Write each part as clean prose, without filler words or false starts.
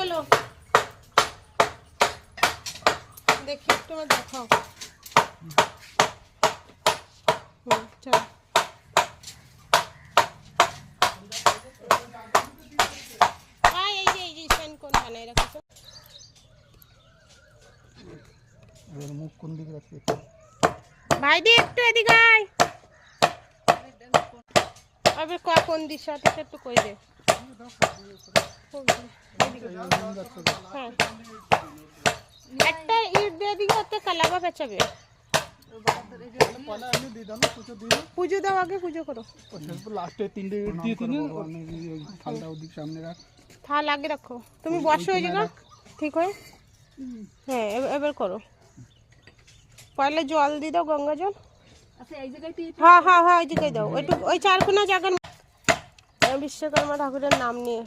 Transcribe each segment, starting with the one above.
চলো দেখি তোমার দেখাও। চলো এই যে স্ট্যান্ড কোন বানাই রাখছো? মুখ কোন দিকে রাখছি? ভাইদি একটু এদিকে আয়। আবার কোন দিশাতে একটু কই দে। হ্যাঁ একটা ইট দিয়ে দিকে ওতে কালাবা পেঁচাবে। পুজো দাও, আগে পুজো করো। লাস্টে 3টে ইট দিয়ে দিন, থালটা ওদিকে সামনে রাখ। থাল আগে রাখো, তুমি বসো ওই জায়গা ঠিক হয়। হ্যাঁ এবার করো। পয়লা জল দিয়ে দাও, গঙ্গা জল। হ্যাঁ হ্যাঁ হ্যাঁ ওই জায়গায় দাও, একটু ওই চারকোনা জায়গার বিশ্বকর্মা ঠাকুরের নাম নিয়ে।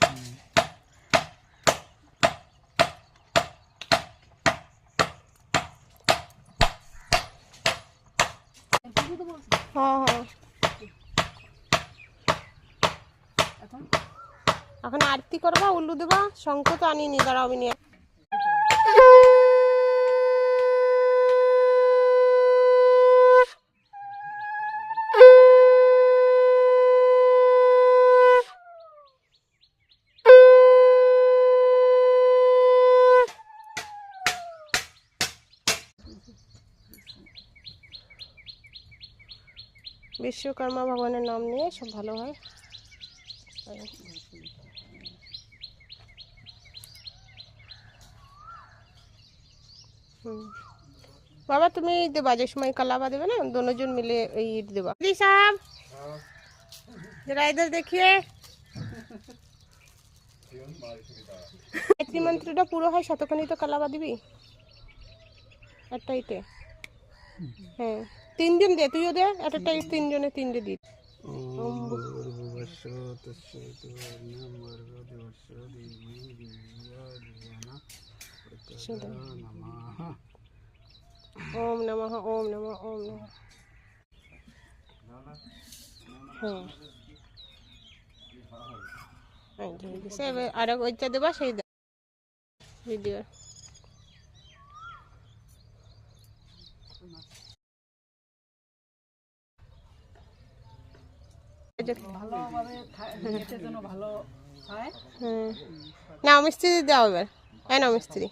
হ্যাঁ হ্যাঁ এখন আরতি করবা, উল্লু দেবা, শঙ্খ তো আনিনি, দাঁড়াও আমি নিয়ে। বিশ্বকর্মা ভগবানের নাম নিয়ে সব ভালো হয়। বাবা তুমি দেবা যে সময় কালাবা দেবে না, दोनों मिले ईट देवा। साहब जरा इधर देखिए। গায়ত্রী মন্ত্রটা পুরো হয় শতখানি তো কালাবা দিবি একটাইতে। হ্যাঁ 3 জন দে, তুইও দে একটা, 3 জনে 3টে দি। ওম ভূর্ভুবস্য তস্মাৎ ওম নমঃ ওম নমঃ ওম নমঃ। হ্যাঁ আর ওইটা দেবা সেই ভিডিও। না মিস্ত্রি দাও এবার, হ্যাঁ না মিস্ত্রি।